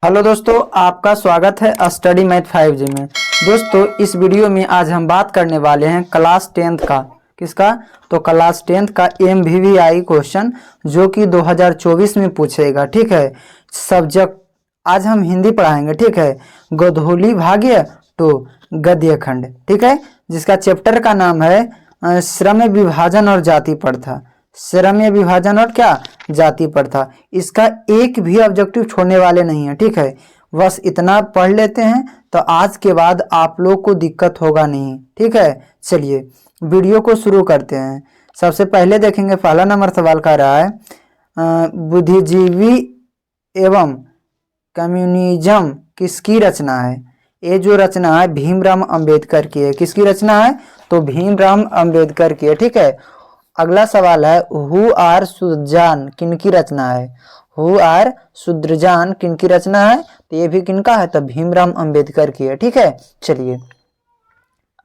Hello दोस्तों, आपका स्वागत है स्टडी मैथ 5G में। दोस्तों, इस वीडियो में आज हम बात करने वाले हैं क्लास 10th का। किसका? तो क्लास 10th का MVVI क्वेश्चन जो कि 2024 में पूछेगा। ठीक है। सब्जेक्ट आज हम हिंदी पढ़ाएंगे। ठीक है। गोधूली भाग्य तो गद्य खंड। ठीक है। जिसका चैप्टर का नाम है श्रम विभाजन और जाति प्रथा। श्रम विभाजन और क्या? जाति प्रथा। इसका एक भी ऑब्जेक्टिव छोड़ने वाले नहीं है। ठीक है। बस इतना पढ़ लेते हैं तो आज के बाद आप लोग को दिक्कत होगा नहीं। ठीक है। चलिए वीडियो को शुरू करते हैं। सबसे पहले देखेंगे, पहला नंबर सवाल का रहा है बुद्धिजीवी एवं कम्युनिज्म किसकी रचना है? ये जो रचना है भीमराव अंबेडकर की है। किसकी रचना है? तो भीमराव अंबेडकर की है। ठीक है। अगला सवाल है हु आर सुदर्जान किनकी रचना है? हु आर सुदर्जान किनकी रचना है? तो ये भी किनका है? तो भीमराव अंबेडकर की है। ठीक है। चलिए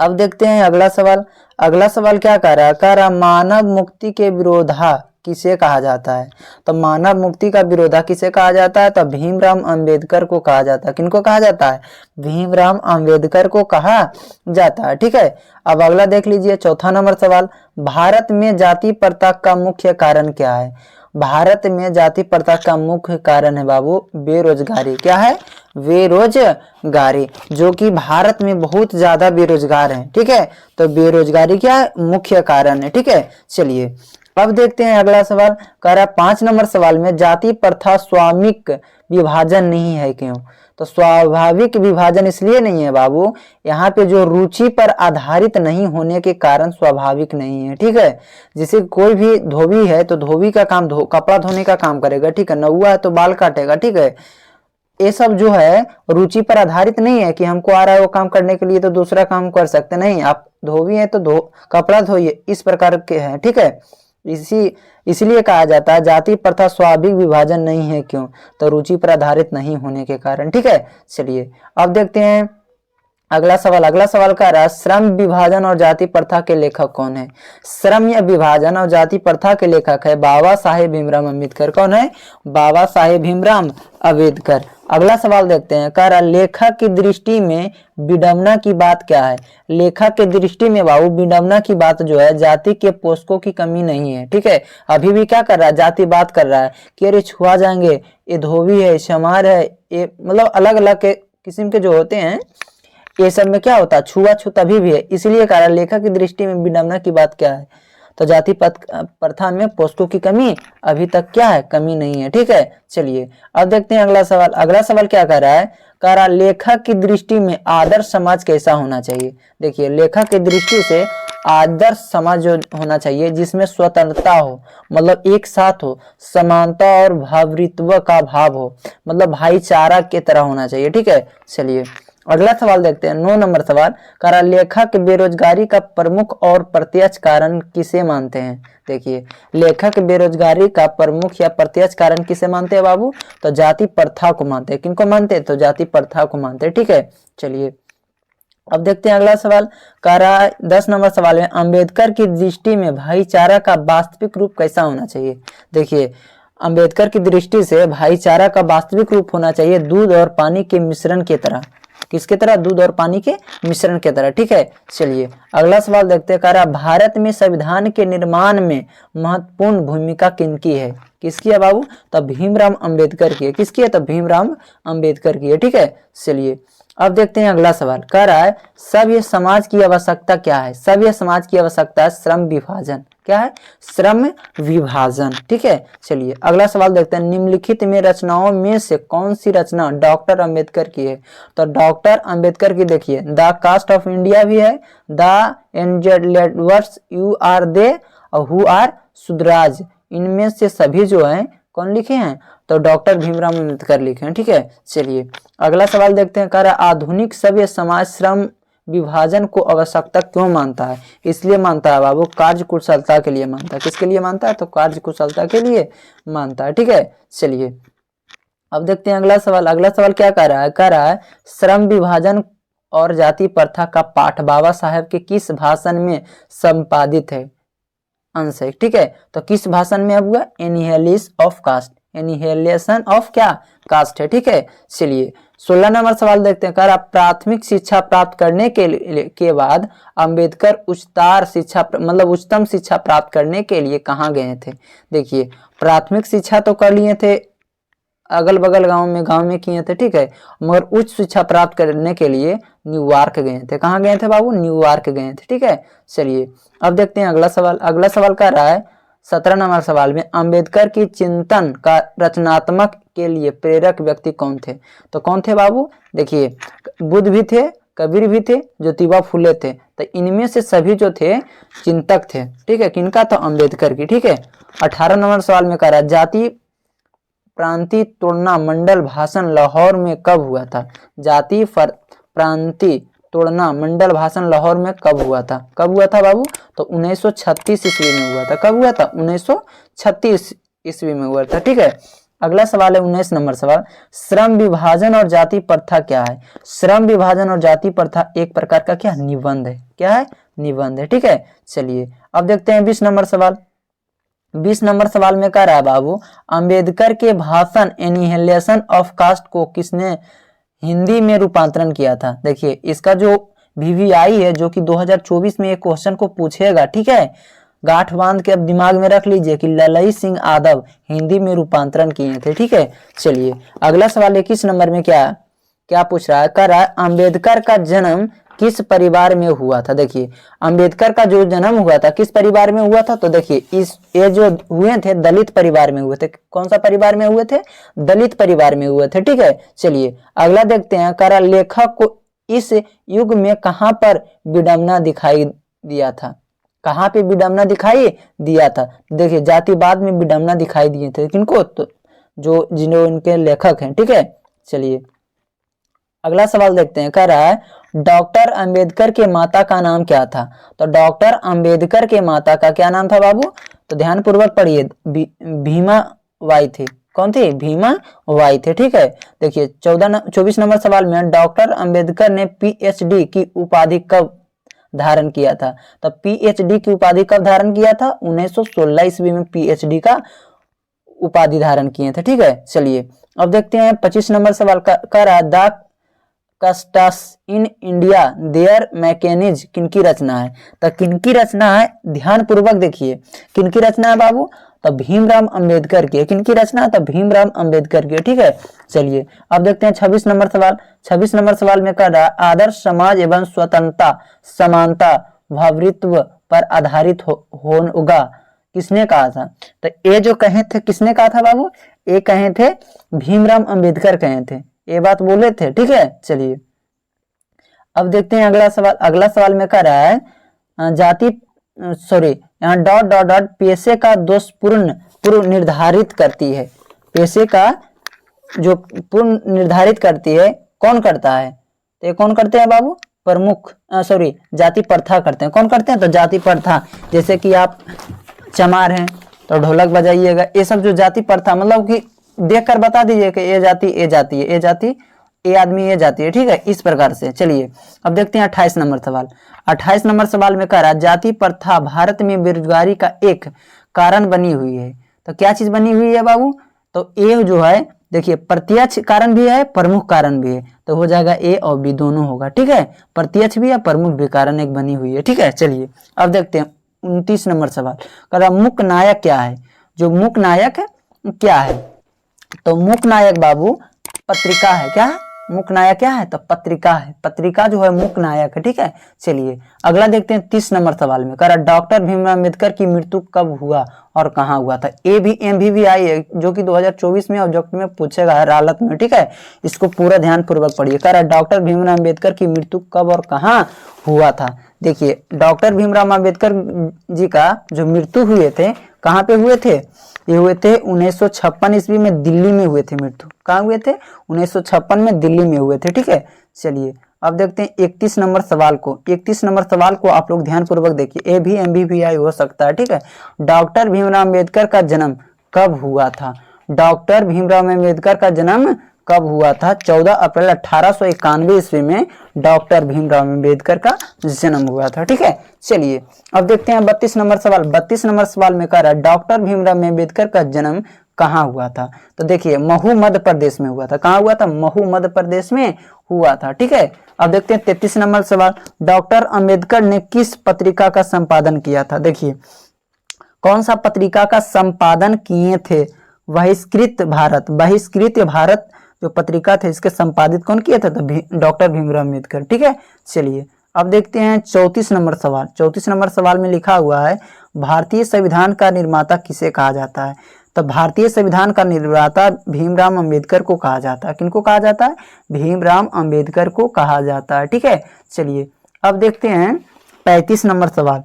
अब देखते हैं अगला सवाल। अगला सवाल क्या कह रहा है? कह रहा मानव मुक्ति के विरोधा किसे कहा जाता है? तो मानव मुक्ति का विरोधा किसे कहा जाता है? तो भीमराव अंबेडकर को कहा जाता है। किनको कहा जाता है? भीमराव अंबेडकर को कहा जाता है। ठीक है। अब अगला देख लीजिए, चौथा नंबर सवाल, भारत में जाति प्रथा का मुख्य कारण क्या है? भारत में जाति प्रथा का मुख्य कारण है बाबू बेरोजगारी। क्या है? बेरोजगारी, जो कि भारत में बहुत ज्यादा बेरोजगार हैं। ठीक है। तो बेरोजगारी क्या है? मुख्य कारण है। ठीक है। चलिए अब देखते हैं अगला सवाल। कह रहा है 5 नंबर सवाल में जाति प्रथा स्वामिक विभाजन नहीं है क्यों? तो स्वाभाविक विभाजन इसलिए नहीं है बाबू, यहाँ पे जो रुचि पर आधारित नहीं होने के कारण स्वाभाविक नहीं है। ठीक है। जैसे कोई भी धोबी है तो धोबी का काम कपड़ा धोने का काम करेगा। ठीक है। नौआ है तो बाल काटेगा। ठीक है। ये सब जो है रुचि पर आधारित नहीं है कि हमको आ रहा है वो काम करने के लिए तो दूसरा काम कर सकते नहीं। आप धोबी हैं तो कपड़ा धोइए, इस प्रकार के हैं। ठीक है। इसलिए कहा जाता है जाति प्रथा स्वाभाविक विभाजन नहीं है क्यों? तो रुचि पर आधारित नहीं होने के कारण। ठीक है। चलिए अब देखते हैं अगला सवाल। अगला सवाल का रहा श्रम विभाजन और जाति प्रथा के लेखक कौन है? श्रम या विभाजन और जाति प्रथा के लेखक है बाबा साहेब भीमराव अम्बेडकर। कौन है? बाबा साहेब भीमराव अम्बेडकर। अगला सवाल देखते हैं, कह रहा लेखक की दृष्टि में विडंबना की बात क्या है? लेखक के दृष्टि में बाबू विडंबना की बात जो है जाति के पोषकों की कमी नहीं है। ठीक है। अभी भी क्या कर रहा है? जाति बात कर रहा है कि अरे छुआ जाएंगे, ये धोबी है, शमार है, ये मतलब अलग अलग के किस्म के जो होते हैं, ये सब में क्या होता है? छुआछूत अभी भी है। इसलिए कह रहा लेखक की दृष्टि में विडंबना की बात क्या है? तो जाति प्रथा में पोषकों की कमी अभी तक क्या है? कमी नहीं है। ठीक है। चलिए अब देखते हैं अगला सवाल। अगला सवाल क्या कह रहा है? कह रहा लेखक की दृष्टि में आदर्श समाज कैसा होना चाहिए? देखिए लेखक की दृष्टि से आदर्श समाज जो होना चाहिए जिसमें स्वतंत्रता हो, मतलब एक साथ हो, समानता और भावृत्व का भाव हो, मतलब भाईचारा की तरह होना चाहिए। ठीक है। चलिए अगला सवाल देखते हैं, 9 नंबर सवाल। कह लेखक बेरोजगारी का प्रमुख और प्रत्यक्ष कारण किसे मानते हैं? देखिए लेखक बेरोजगारी का प्रमुख या प्रत्यक्ष कारण किसे मानते हैं बाबू? तो जाति प्रथा को मानते हैं। किनको मानते हैं? तो जाति प्रथा को मानते हैं। ठीक है। चलिए अब देखते हैं अगला सवाल। कह रहा है 10 नंबर सवाल में अंबेडकर की दृष्टि में भाईचारा का वास्तविक रूप कैसा होना चाहिए? देखिए अंबेडकर की दृष्टि से भाईचारा का वास्तविक रूप होना चाहिए दूध और पानी के मिश्रण की तरह। किसके तरह? दूध और पानी के मिश्रण की तरह। ठीक है। चलिए अगला सवाल देखते हैं। कह रहा भारत में संविधान के निर्माण में महत्वपूर्ण भूमिका किनकी है? किसकी है बाबू? तो भीमराव अंबेडकर की है। किसकी है? तो भीमराव अंबेडकर की है। ठीक है। चलिए अब देखते हैं अगला सवाल। कह रहा है सभ्य समाज की आवश्यकता क्या है? सभ्य समाज की आवश्यकता है श्रम विभाजन। क्या है? श्रम विभाजन। ठीक है। चलिए अगला सवाल देखते हैं, निम्नलिखित में रचनाओं में से कौन सी रचना डॉक्टर अंबेडकर की है? तो डॉक्टर अंबेडकर की देखिए द कास्ट ऑफ इंडिया भी है, द एंजेलवर्स यू आर दे और हु आर सुधराज। इनमें से सभी जो हैं कौन लिखे हैं? तो डॉक्टर भीमराव अम्बेडकर लिखे हैं। ठीक है। चलिए अगला सवाल देखते हैं। कह रहा आधुनिक सभ्य समाज श्रम विभाजन को आवश्यकता क्यों मानता है? इसलिए मानता है बाबू कार्य कुशलता के लिए मानता है। किसके लिए मानता है? तो कार्य कुशलता के लिए मानता है। ठीक है। चलिए अब देखते हैं अगला सवाल। अगला सवाल क्या कह रहा है? कह रहा है श्रम विभाजन और जाति प्रथा का पाठ बाबा साहेब के किस भाषण में संपादित है? अंश है। ठीक है। तो किस भाषण में हुआ? Analysis of caste. Annihilation of क्या, कास्ट है। ठीक है, चलिए 16 नंबर सवाल देखते हैं। कह रहा प्राथमिक शिक्षा प्राप्त करने के बाद अंबेडकर उच्चतर शिक्षा मतलब उच्चतम शिक्षा प्राप्त करने के लिए कहाँ गए थे। देखिए प्राथमिक शिक्षा तो कर लिए थे अगल बगल गांव में किए थे, ठीक है, मगर उच्च शिक्षा प्राप्त करने के लिए न्यूयॉर्क गए थे। कहाँ गए थे बाबू, न्यूयॉर्क गए थे। ठीक है, चलिए अब देखते हैं अगला सवाल। अगला सवाल कह रहा है 17 नंबर सवाल में अंबेडकर की चिंतन का रचनात्मक के लिए प्रेरक व्यक्ति कौन थे। तो कौन थे बाबू, देखिए बुद्ध भी थे, कबीर भी थे, ज्योतिबा फुले थे। तो इनमें से सभी जो थे चिंतक थे। ठीक है, किनका, तो अंबेडकर की। ठीक है, 18 नंबर सवाल में कह रहा है जाति प्रांतीय तोड़ना मंडल भाषण लाहौर में कब हुआ था। जाति प्रांतीय तोड़ना मंडल भाषण लाहौर में कब हुआ था। कब हुआ था बाबू, तो 1936 ईस्वी में हुआ था। कब हुआ था, 1936 ईस्वी में हुआ था। ठीक है, अगला सवाल है 19 नंबर सवाल, श्रम विभाजन और जाति प्रथा क्या है। श्रम विभाजन और जाति प्रथा एक प्रकार का क्या, निबंध है। क्या है, निबंध है। ठीक है, चलिए अब देखते हैं 20 नंबर सवाल। 20 नंबर सवाल में कह रहा है बाबू अंबेडकर के भाषण एनिहिलेशन ऑफ कास्ट को किसने हिंदी में रूपांतरण किया था। देखिए इसका जो VVI है जो कि 2024 में एक क्वेश्चन को पूछेगा। ठीक है, गांठ बांध के अब दिमाग में रख लीजिए कि ललई सिंह यादव हिंदी में रूपांतरण किए थे। ठीक है, चलिए अगला सवाल 21 नंबर में क्या क्या पूछ रहा है, कह रहा है अंबेडकर का जन्म किस परिवार में हुआ था। देखिए अंबेडकर का जो जन्म हुआ था किस परिवार में हुआ था, तो देखिए ये जो हुए थे दलित परिवार में हुए थे। कौन सा परिवार में हुए थे, दलित परिवार में हुए थे। ठीक है, चलिए अगला देखते हैं। कह रहा लेखक को इस युग में कहां पर विडंबना दिखाई दिया था। कहां पे विडंबना दिखाई दिया था, देखिए जातिवाद में विडंबना दिखाई दिए थे। किनको, तो जो जिन्हों उनके लेखक हैं। ठीक है, चलिए अगला सवाल देखते हैं। कह रहा है डॉक्टर अंबेडकर के माता का नाम क्या था। तो डॉक्टर अंबेडकर के माता का क्या नाम था बाबू, तो ध्यान पूर्वक पढ़िए, भीमा बाई थी। कौन थी, भीमा बाई थे। ठीक है, देखिए 24 नंबर सवाल में डॉक्टर अंबेडकर ने PhD की उपाधि कब धारण किया था। तो PhD की उपाधि कब धारण किया था, 1916 ईस्वी में PhD का उपाधि धारण किए थे। ठीक है, चलिए अब देखते हैं 25 नंबर सवाल का रहा the castes in India their mechanism किनकी रचना है। तो किनकी रचना है, ध्यान पूर्वक देखिए किनकी रचना है बाबू, तो भीमराव अंबेडकर की। किनकी रचना है, तो भीमराव अंबेडकर की। ठीक है, चलिए अब देखते हैं 26 नंबर सवाल। 26 नंबर सवाल में कह रहा है आदर्श समाज एवं स्वतंत्रता समानता भावृत्व पर आधारित होगा किसने कहा था। तो ये जो कहे थे किसने कहा था बाबू, ये कहे थे भीमराव अंबेडकर कहे थे, ये बात बोले थे। ठीक है, चलिए अब देखते हैं अगला सवाल। अगला सवाल में कह रहा है जाति यहाँ डॉट डॉट डॉट पेशे का दोष पूर्व निर्धारित करती है। पेशे का जो पूर्व निर्धारित करती है कौन करता है, तो ये कौन करते हैं बाबू, प्रमुख जाति प्रथा करते हैं। कौन करते हैं, तो जाति प्रथा। जैसे कि आप चमार हैं तो ढोलक बजाइएगा। ये सब जो जाति प्रथा मतलब कि देखकर बता दीजिए कि ये जाति ये जाति है, ये जाति ये आदमी ये जाति है। ठीक है, इस प्रकार से। चलिए अब देखते हैं 28 नंबर सवाल। 28 नंबर सवाल में कह रहा है जाति प्रथा भारत में बेरोजगारी का एक कारण बनी हुई है। तो क्या चीज बनी हुई है बाबू, तो ये जो है देखिए प्रत्यक्ष कारण भी है प्रमुख कारण भी है, तो हो जाएगा A और B दोनों होगा। ठीक है, प्रत्यक्ष भी है प्रमुख भी कारण एक बनी हुई है। ठीक है, चलिए अब देखते हैं 29 नंबर सवाल। कह रहा मुख्य नायक क्या है। जो मुख्य नायक क्या है, तो मुख्य नायक बाबू पत्रिका है। क्या है, मुख्य नायक क्या है, तो पत्रिका है। पत्रिका जो है मुख्य नायक है। ठीक है, चलिए अगला देखते हैं 30 नंबर सवाल में। कह रहा डॉक्टर भीमराव अम्बेडकर की मृत्यु कब हुआ और कहाँ हुआ था। ये भी MVVI है जो कि 2024 में ऑब्जेक्ट में पूछेगा हर हालत में। ठीक है, इसको पूरा ध्यान पूर्वक पढ़िए। कह रहा डॉक्टर भीमराव अम्बेडकर की मृत्यु कब और कहाँ हुआ था। देखिए डॉक्टर भीमराव अम्बेडकर जी का जो मृत्यु हुए थे कहाँ पे हुए थे, ये हुए थे 1956 ईस्वी में दिल्ली में हुए थे। मृत्यु कहाँ हुए थे, 1956 में दिल्ली में हुए थे। ठीक है, चलिए अब देखते हैं 31 नंबर सवाल को। 31 नंबर सवाल को आप लोग ध्यान पूर्वक देखिए, ये भी MVVI हो सकता है। ठीक है, डॉक्टर भीमराव अम्बेडकर का जन्म कब हुआ था। डॉक्टर भीमराव अम्बेडकर का जन्म कब हुआ था, 14 अप्रैल 1891 ईस्वी में डॉक्टर भीमराव अम्बेडकर का जन्म हुआ था। ठीक है, चलिए अब देखते हैं 32 नंबर सवाल। 32 नंबर सवाल में कह रहा है डॉक्टर भीमराव अम्बेडकर का जन्म कहाँ हुआ था? तो देखिए महू मध्य प्रदेश में हुआ था। कहाँ हुआ था? महू मध्य प्रदेश में हुआ था। ठीक है, अब देखते हैं 33 नंबर सवाल। डॉक्टर अंबेडकर ने किस पत्रिका का संपादन किया था? देखिए कौन सा पत्रिका का संपादन किए थे? बहिष्कृत भारत। बहिष्कृत भारत जो पत्रिका थे इसके संपादित कौन किए थे? तो डॉक्टर भीमराव अम्बेडकर। ठीक है, चलिए अब देखते हैं 34 नंबर सवाल। 34 नंबर सवाल में लिखा हुआ है भारतीय संविधान का निर्माता किसे कहा जाता है? तो भारतीय संविधान का निर्माता भीमराव अम्बेडकर को कहा जाता है। किनको कहा जाता है? भीमराव अम्बेडकर को कहा जाता है। ठीक है, चलिए अब देखते हैं 35 नंबर सवाल।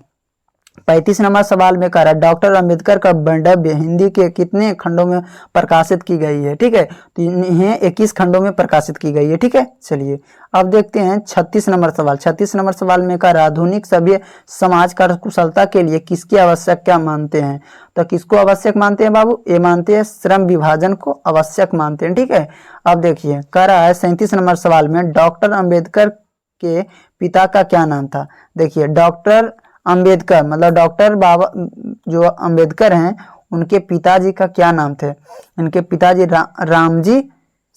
35 नंबर सवाल में कह रहा है डॉक्टर अंबेडकर का वक्तव्य हिंदी के कितने खंडों में प्रकाशित की गई है? ठीक है, तो इन्हें 21 खंडों में प्रकाशित की गई है। ठीक है, चलिए अब देखते हैं 36 नंबर सवाल। 36 नंबर सवाल में कह रहा है आधुनिक सभ्य समाज का कुशलता के लिए किसकी आवश्यकता मानते हैं? तो किसको आवश्यक मानते हैं बाबू? ये मानते हैं श्रम विभाजन को आवश्यक मानते हैं। ठीक है, अब देखिए कह रहा है 37 नंबर सवाल में डॉक्टर अंबेडकर के पिता का क्या नाम था? देखिए डॉक्टर अंबेडकर मतलब डॉक्टर बाबा जो अंबेडकर हैं उनके पिताजी का क्या नाम थे? इनके पिताजी रामजी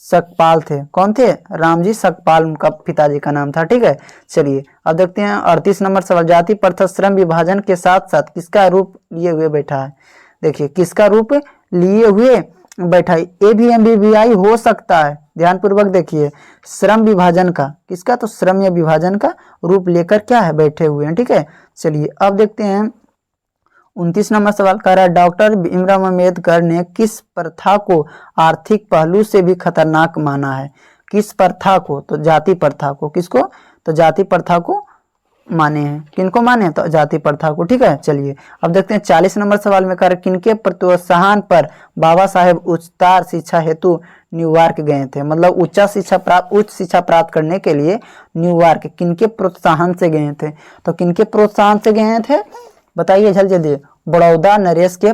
सकपाल थे। कौन थे? रामजी सकपाल उनका पिताजी का नाम था। ठीक है, चलिए अब देखते हैं 38 नंबर सवाल। जाति प्रथा श्रम विभाजन के साथ साथ किसका रूप लिए हुए बैठा है? देखिए किसका रूप लिए हुए बैठा है? ABMBBI हो सकता है। ध्यान पूर्वक देखिए श्रम विभाजन का किसका? तो श्रम या विभाजन का रूप लेकर क्या है? बैठे हुए हैं। ठीक है, चलिए अब देखते हैं 29 नंबर सवाल। कह रहा है डॉक्टर भीमराव अम्बेडकर ने किस प्रथा को आर्थिक पहलू से भी खतरनाक माना है? किस प्रथा को? तो जाति प्रथा को। किसको? तो जाति प्रथा को माने हैं। किनको माने? तो जाति प्रथा को। ठीक है, चलिए अब देखते हैं 40 नंबर सवाल में कह रहे किनके प्रोत्साहन पर बाबा साहेब उच्चतर शिक्षा हेतु न्यूयॉर्क गए थे? मतलब उच्च शिक्षा प्राप्त करने के लिए न्यूयॉर्क किनके प्रोत्साहन से गए थे? तो किनके प्रोत्साहन से गए थे बताइए जल्दी। बड़ौदा नरेश के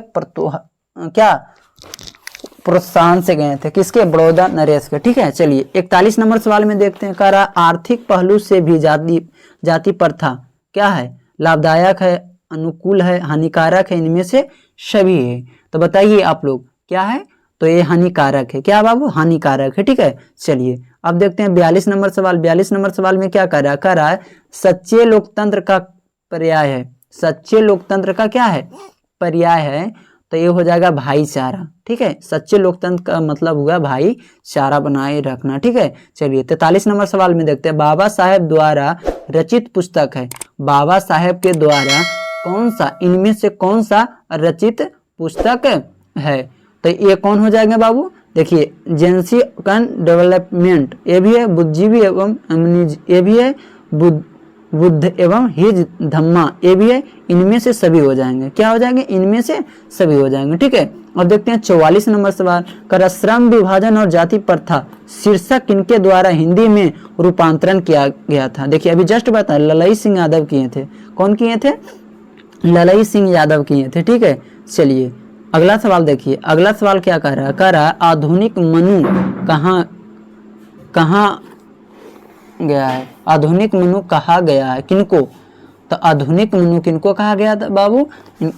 प्रोत्साहन से गए थे। किसके? बड़ौदा नरेश के। ठीक है, चलिए 41 नंबर सवाल में देखते हैं। कह रहा आर्थिक पहलू से भी जाति प्रथा क्या है? लाभदायक है, अनुकूल है, हानिकारक है, इनमें से सभी है। तो बताइए आप लोग क्या है? तो ये हानिकारक है। क्या बाबू? हानिकारक है। ठीक है, चलिए अब देखते हैं 42 नंबर सवाल। 42 नंबर सवाल में क्या कर रहा है? कह रहा है सच्चे लोकतंत्र का पर्याय है। सच्चे लोकतंत्र का क्या है? पर्याय है। तो ये हो जाएगा भाईचारा। ठीक है, सच्चे लोकतंत्र का मतलब हुआ भाईचारा बनाए रखना। ठीक है, चलिए 43 नंबर सवाल में देखते हैं बाबा साहेब द्वारा रचित पुस्तक है। बाबा साहेब के द्वारा कौन सा, इनमें से कौन सा रचित पुस्तक है? तो ये कौन हो जाएगा बाबू? देखिए जेंसी कन डेवलपमेंट, ये भी है बुद्धिजीवी एवं ये भी है बुद्ध एवं हिज धम्मा, ये भी है। इनमें से सभी हो जाएंगे। क्या हो जाएंगे? इनमें से सभी हो जाएंगे। ठीक है, अब देखते हैं 44 नंबर सवाल। कर श्रम विभाजन और जाति प्रथा शीर्षक किनके द्वारा हिंदी में रूपांतरण किया गया था? देखिए अभी जस्ट बताया ललई सिंह यादव किए थे। कौन किए थे? ललई सिंह यादव किए थे। ठीक है, चलिए अगला सवाल देखिए। अगला सवाल क्या कह रहा है? कह रहा है आधुनिक मनु कहाँ गया है? आधुनिक मनु कहा गया है किनको? तो आधुनिक मनु किनको कहा गया था बाबू?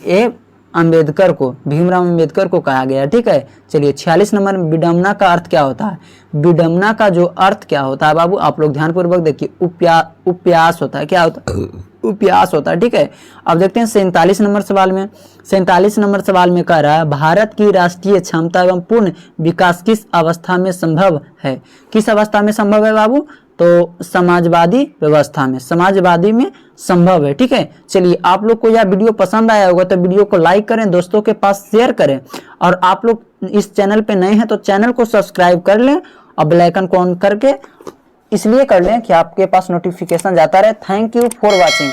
ए अंबेडकर को, भीमराव अंबेडकर को कहा गया। ठीक है, चलिए 46 नंबर में विडंबना का अर्थ क्या होता है? विडंबना का जो अर्थ क्या होता है बाबू? आप लोग ध्यानपूर्वक देखिए उपयास होता है। क्या होता है? उपयास होता है। ठीक है, अब देखते हैं 47 नंबर सवाल में। 47 नंबर सवाल में कह रहा है भारत की राष्ट्रीय क्षमता एवं पूर्ण विकास किस अवस्था में संभव है? किस अवस्था में संभव है बाबू? तो समाजवादी व्यवस्था में, समाजवादी में संभव है। ठीक है, चलिए आप लोग को यह वीडियो पसंद आया होगा तो वीडियो को लाइक करें, दोस्तों के पास शेयर करें, और आप लोग इस चैनल पे नए हैं तो चैनल को सब्सक्राइब कर लें और बेल आइकन को ऑन करके इसलिए कर लें कि आपके पास नोटिफिकेशन जाता रहे। Thank you for watching.